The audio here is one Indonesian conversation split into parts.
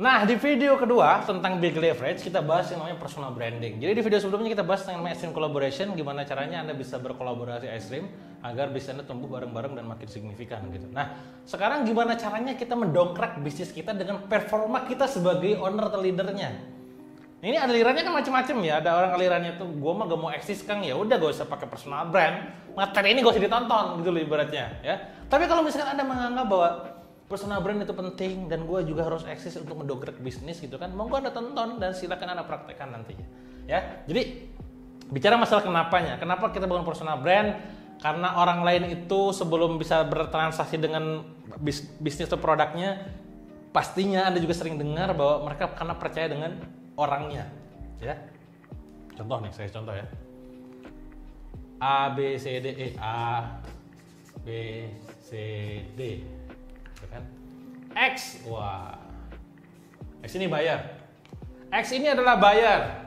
Nah, di video kedua tentang big leverage kita bahas yang namanya personal branding. Jadi di video sebelumnya kita bahas tentang extreme collaboration, gimana caranya Anda bisa berkolaborasi ekstrim agar bisnis Anda tumbuh bareng-bareng dan makin signifikan gitu. Nah, sekarang gimana caranya kita mendongkrak bisnis kita dengan performa kita sebagai owner atau leadernya. Ini alirannya kan macam-macam ya. Ada orang alirannya tuh gue mah gak mau eksis Kang, ya udah gak usah pakai personal brand. Materi ini gak usah ditonton gitu loh ibaratnya ya. Tapi kalau misalkan Anda menganggap bahwa personal brand itu penting dan gue juga harus eksis untuk mendongkrak bisnis gitu kan, monggo Anda tonton dan silakan Anda praktekkan nantinya ya. Jadi bicara masalah kenapa kita bangun personal brand, karena orang lain itu sebelum bisa bertransaksi dengan bisnis atau produknya, pastinya Anda juga sering dengar bahwa mereka karena percaya dengan orangnya ya. Contoh nih, saya contoh ya, A B C D E, A B C D kan? X, wah, X ini bayar, X ini adalah bayar,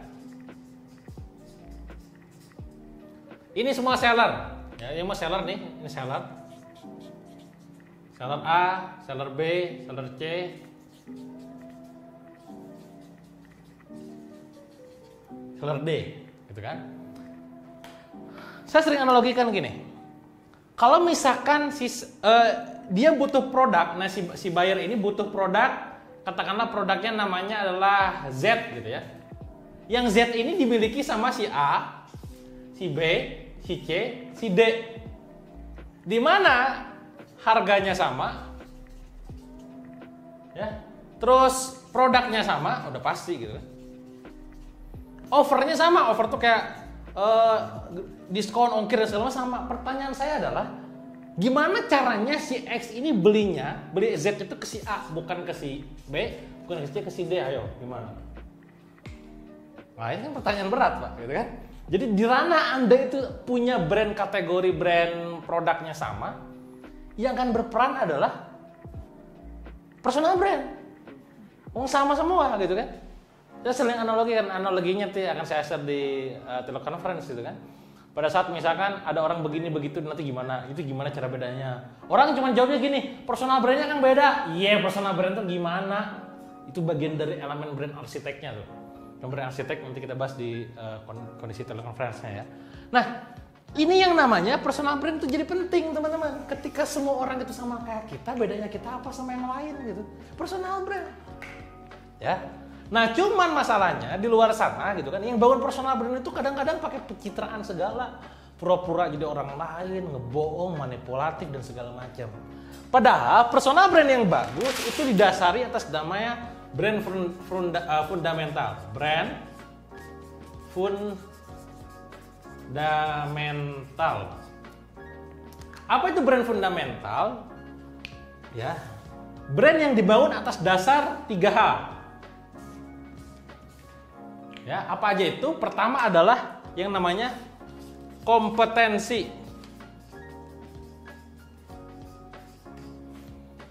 ini semua seller ya, ini semua seller nih, ini seller A, seller B, seller C, seller D gitu kan. Saya sering analogikan gini, kalau misalkan dia butuh produk, nah si buyer ini butuh produk, katakanlah produknya namanya adalah Z gitu ya. Yang Z ini dimiliki sama si A, si B, si C, si D. Di mana harganya sama, ya, terus produknya sama, udah pasti gitu. Offernya sama, offer tuh kayak diskon, ongkir dan segala macam sama. Pertanyaan saya adalah, gimana caranya si X ini beli Z itu ke si A, bukan ke si B, bukan ke si C, ke si D, ayo gimana? Nah ini kan pertanyaan berat Pak, gitu kan? Jadi di mana Anda itu punya brand, kategori brand produknya sama, yang akan berperan adalah personal brand. Sama semua gitu kan? Saya sering analoginya tuh akan saya share di teleconference gitu kan. Pada saat misalkan ada orang begini begitu, nanti gimana? Itu gimana cara bedanya? Orang cuma jawabnya gini, personal brandnya kan beda. Iya, personal brand itu gimana? Itu bagian dari elemen brand arsiteknya tuh. Brand arsitek nanti kita bahas di kondisi telekonferensinya ya. Nah, ini yang namanya personal brand itu jadi penting teman-teman. Ketika semua orang itu sama kayak kita, bedanya kita apa sama yang lain gitu? Personal brand. Ya. Nah, cuman masalahnya di luar sana gitu kan, yang bangun personal brand itu kadang-kadang pakai pencitraan segala, pura-pura jadi orang lain, ngebohong, manipulatif dan segala macam. Padahal personal brand yang bagus itu didasari atas namanya brand fundamental. Brand fundamental. Apa itu brand fundamental? Ya, brand yang dibangun atas dasar 3H. Ya, apa aja itu? Pertama adalah yang namanya kompetensi.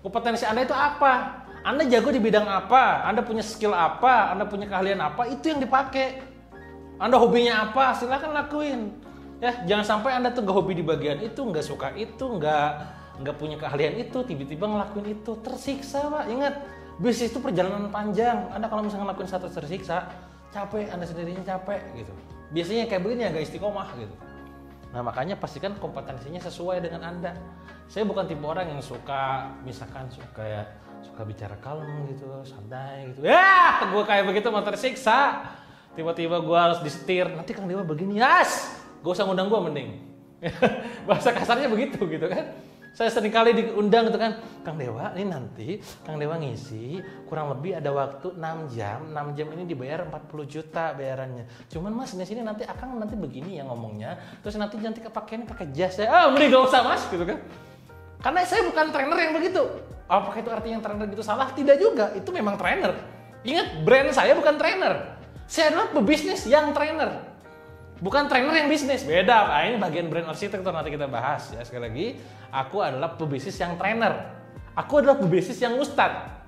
Kompetensi Anda itu apa? Anda jago di bidang apa? Anda punya skill apa? Anda punya keahlian apa? Itu yang dipakai. Anda hobinya apa? Silakan lakuin. Ya, jangan sampai Anda tuh nggak hobi di bagian itu, nggak suka itu, nggak punya keahlian itu, tiba-tiba ngelakuin itu, tersiksa Pak. Ingat, bisnis itu perjalanan panjang. Anda kalau misalnya ngelakuin satu tersiksa, capek, Anda sendirinya capek gitu. Biasanya kayak begini agak istiqomah gitu. Nah, makanya pastikan kompetensinya sesuai dengan Anda. Saya bukan tipe orang yang suka, misalkan suka bicara kalem gitu, santai gitu. Ya, gue kayak begitu mau tersiksa. Tiba-tiba gue harus disetir. Nanti Kang Dewa begini, yes, gak usah ngundang gue mending. Bahasa kasarnya begitu gitu kan. Saya sering kali diundang gitu kan, Kang Dewa, ini nanti Kang Dewa ngisi kurang lebih ada waktu 6 jam. 6 jam ini dibayar 40 juta bayarannya. Cuman Mas, di sini nanti Akang nanti begini ya ngomongnya. Terus nanti pakainya pakai jas ya. Mending gak usah Mas gitu kan. Karena saya bukan trainer yang begitu. Apakah itu artinya trainer gitu salah? Tidak juga, itu memang trainer. Ingat, brand saya bukan trainer. Saya adalah pebisnis yang trainer. Bukan trainer yang bisnis, beda. Nah, ini bagian brand arsitektur nanti kita bahas ya. Sekali lagi, aku adalah pebisnis yang trainer. Aku adalah pebisnis yang ustad.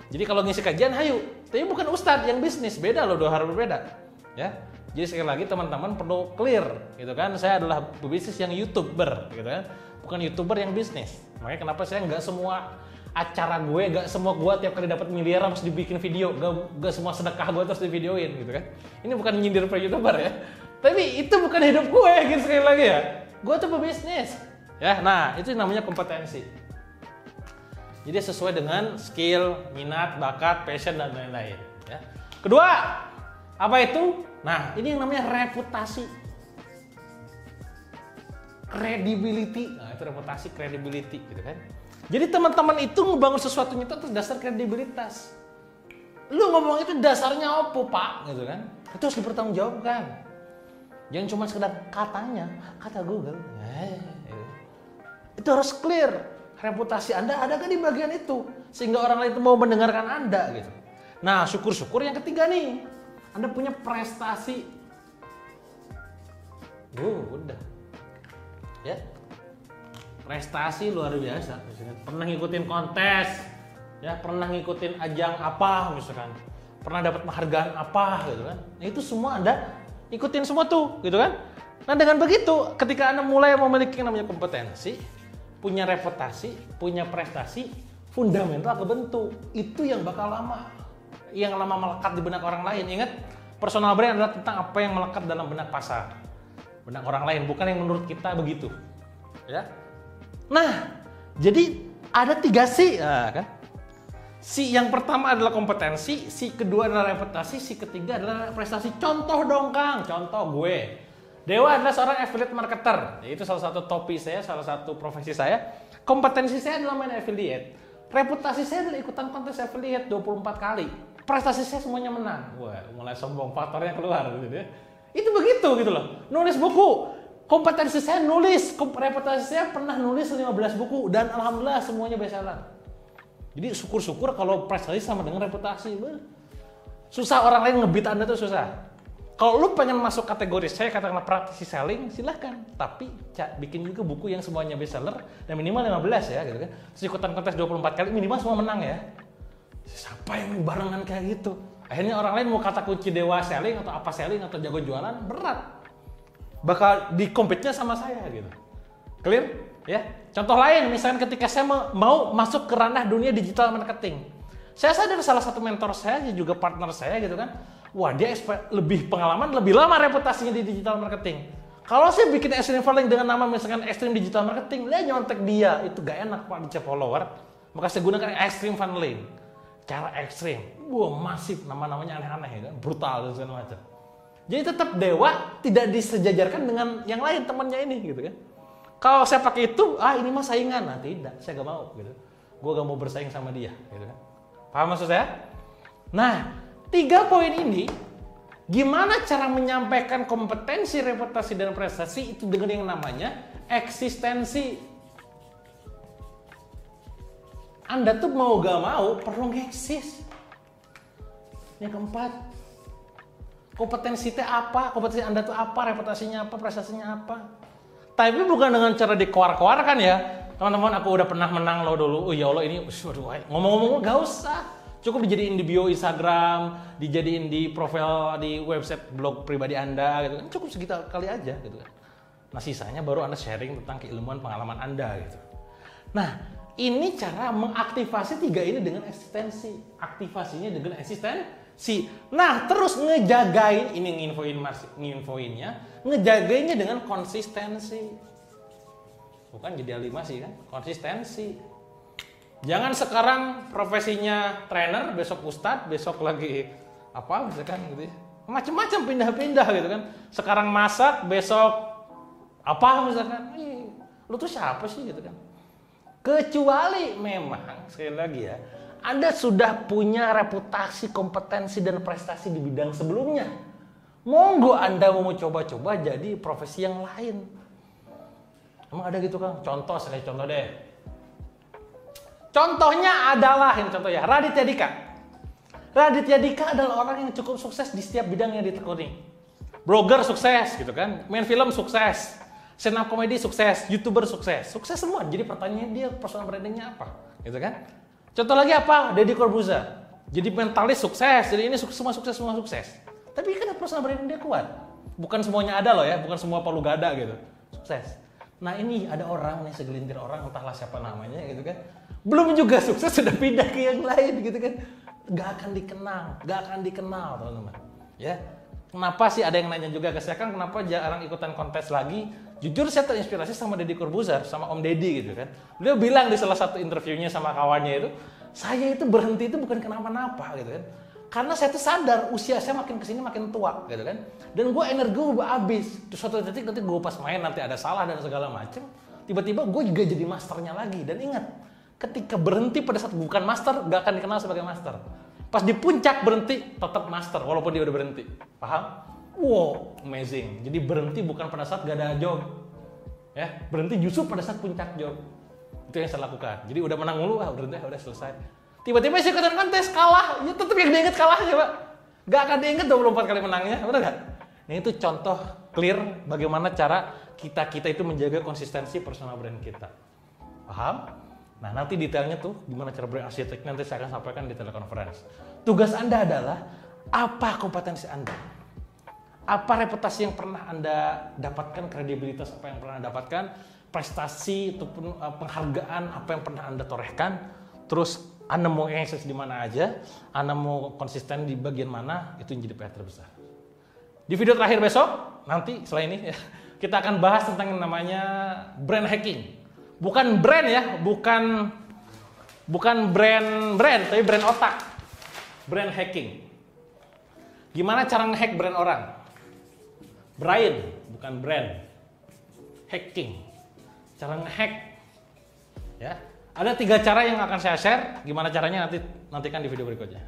Jadi kalau ngisi kajian, hayu. Tapi bukan ustad yang bisnis, beda loh, dua hal berbeda. Ya. Jadi sekali lagi teman-teman perlu clear, gitu kan? Saya adalah pebisnis yang YouTuber, gitu kan? Bukan YouTuber yang bisnis. Makanya kenapa saya nggak semua acara gue, gak semua gue tiap kali dapat miliar harus dibikin video, gak semua sedekah gue terus divideoin gitu kan. Ini bukan nyindir pro youtuber ya, tapi itu bukan hidup gue gitu. Sekali lagi ya, gue tuh pebisnis ya. Nah itu namanya kompetensi. Jadi sesuai dengan skill, minat, bakat, passion dan lain-lain ya. Kedua, apa itu? Nah ini yang namanya reputasi, credibility. Nah itu reputasi, credibility gitu kan. Jadi teman-teman itu ngebangun sesuatunya itu atas dasar kredibilitas. Lu ngomong itu dasarnya apa pak? Gitu kan. Itu harus dipertanggungjawabkan. Jangan cuma sekedar katanya, kata Google. Itu harus clear. Reputasi Anda ada kan di bagian itu, sehingga orang lain itu mau mendengarkan Anda gitu. Nah syukur-syukur yang ketiga nih, Anda punya prestasi. Udah ya, prestasi luar biasa. Misalnya, pernah ngikutin kontes ya, pernah ngikutin ajang apa misalkan, pernah dapat penghargaan apa gitu kan. Nah itu semua Anda ikutin semua tuh gitu kan. Nah dengan begitu ketika Anda mulai memiliki yang namanya kompetensi, punya reputasi, punya prestasi, fundamental kebentuk. Itu yang bakal lama, yang lama melekat di benak orang lain. Ingat, personal brand adalah tentang apa yang melekat dalam benak pasar, benak orang lain, bukan yang menurut kita begitu ya. Nah jadi ada 3 C kan. C yang pertama adalah kompetensi, C kedua adalah reputasi, C ketiga adalah prestasi. Contoh dong Kang, contoh gue. Dewa adalah seorang affiliate marketer. Itu salah satu topi saya, salah satu profesi saya. Kompetensi saya adalah main affiliate. Reputasi saya adalah ikutan kontes affiliate 24 kali. Prestasi saya semuanya menang. Wah, mulai sombong, faktornya keluar gitu ya. Itu begitu gitu loh. Nulis buku. Kompetensi saya nulis. Reputasi saya pernah nulis 15 buku dan alhamdulillah semuanya bestseller. Jadi syukur-syukur kalau prestasi sama dengan reputasi. Susah orang lain ngebit Anda tuh susah. Kalau lu pengen masuk kategori saya katakanlah praktisi selling, silahkan. Tapi bikin juga buku yang semuanya bestseller dan minimal 15 ya gitu kan. Terus ikutan kontes 24 kali minimal semua menang ya. Siapa yang barengan kayak gitu? Akhirnya orang lain mau kata kunci dewa selling atau apa selling atau jago jualan berat. Bakal di-compete-nya sama saya gitu. Clear? Ya. Contoh lain misalnya ketika saya mau masuk ke ranah dunia digital marketing. Saya sadar salah satu mentor saya juga partner saya gitu kan. Wah dia lebih pengalaman, lebih lama reputasinya di digital marketing. Kalau saya bikin extreme funneling dengan nama misalkan extreme digital marketing, dia nyontek dia, itu gak enak pak dicap follower. Maka saya gunakan extreme funneling, cara ekstrim. Wah masif, nama-namanya aneh-aneh ya kan, brutal dan segala macam. Jadi tetap dewa tidak disejajarkan dengan yang lain temannya ini gitu kan. Kalau saya pakai itu, ini mah saingan, nah tidak, saya gak mau gitu. Gue gak mau bersaing sama dia gitu kan. Paham maksud saya? Nah, 3 poin ini, gimana cara menyampaikan kompetensi, reputasi, dan prestasi itu dengan yang namanya eksistensi. Anda tuh mau gak mau perlu ngeksis. Yang keempat, kompetensi itu apa? Kompetensi Anda tuh apa? Reputasinya apa? Prestasinya apa? Tapi bukan dengan cara dikoar-koarkan ya. Teman-teman, aku udah pernah menang lo dulu. Oh ya Allah ini, ngomong-ngomong gak usah. Cukup dijadiin di bio Instagram, dijadiin di profil di website blog pribadi Anda gitu kan. Cukup segitu kali aja gitu kan. Nah, sisanya baru Anda sharing tentang keilmuan pengalaman Anda gitu. Nah, ini cara mengaktifasi 3 ini dengan eksistensi. Aktivasinya dengan eksistensi. Nah, terus ngejagain ini nginfoinnya, ngejagainnya dengan konsistensi. Bukan jadi animasi kan, konsistensi. Jangan sekarang profesinya trainer, besok ustadz, besok lagi apa misalkan gitu ya. Macam-macam pindah-pindah gitu kan. Sekarang masak, besok apa misalkan. Lu tuh siapa sih gitu kan. Kecuali memang sekali lagi ya, Anda sudah punya reputasi, kompetensi dan prestasi di bidang sebelumnya. Monggo Anda mau coba-coba jadi profesi yang lain. Emang ada gitu kan? Contoh, saya contoh deh. Contohnya adalah, ini contoh ya, Raditya Dika. Raditya Dika adalah orang yang cukup sukses di setiap bidang yang ditekuni. Blogger sukses gitu kan, main film sukses, stand up comedy sukses, YouTuber sukses semua. Jadi pertanyaannya dia personal brandingnya apa, gitu kan? Contoh lagi apa? Deddy Corbuzier. Jadi mentalis sukses, jadi ini semua sukses. Tapi kan personal branding dia kuat. Bukan semuanya ada loh ya, bukan semua palu gada gitu. Sukses. Nah ini ada orang nih, segelintir orang, entahlah siapa namanya gitu kan. Belum juga sukses sudah pindah ke yang lain gitu kan. Gak akan dikenal teman-teman. Ya. Kenapa sih ada yang nanya juga ke saya kan kenapa jarang ikutan kontes lagi? Jujur saya terinspirasi sama Deddy Corbuzier, sama Om Deddy gitu kan. Beliau bilang di salah satu interviewnya sama kawannya itu, saya itu berhenti itu bukan kenapa-napa gitu kan. Karena saya tuh sadar usia saya makin kesini makin tua gitu kan. Dan gue energi gue habis. Terus suatu titik nanti gue pas main nanti ada salah dan segala macem. Tiba-tiba gue juga jadi masternya lagi. Dan ingat, ketika berhenti pada saat bukan master, gak akan dikenal sebagai master. Pas di puncak berhenti, tetap master walaupun dia udah berhenti. Paham? Wow, amazing. Jadi berhenti bukan pada saat gak ada job. Ya, berhenti justru pada saat puncak job. Itu yang saya lakukan. Jadi udah menang mulu, berhenti, udah selesai. Tiba-tiba saya ikutan kontes, kalah. Ya tetap yang diinget kalah aja, Pak. Gak akan diinget 24 kali menangnya, bener gak? Nah itu contoh clear bagaimana cara kita itu menjaga konsistensi personal brand kita. Paham? Nah nanti detailnya tuh gimana cara brand arsitek nanti saya akan sampaikan di telekonferensi. Tugas Anda adalah apa kompetensi Anda? Apa reputasi yang pernah Anda dapatkan, kredibilitas apa yang pernah Anda dapatkan, prestasi ataupun penghargaan apa yang pernah Anda torehkan, terus Anda mau eksis di mana aja, Anda mau konsisten di bagian mana, itu yang jadi PR terbesar. Di video terakhir besok, nanti setelah ini ya, kita akan bahas tentang yang namanya brand hacking. Bukan brand ya, bukan brand, tapi brand otak. Brand hacking. Gimana cara nge-hack brand orang? Brian, bukan brand. Hacking. Cara nge-hack. Ya. Ada 3 cara yang akan saya share. Gimana caranya nantikan di video berikutnya.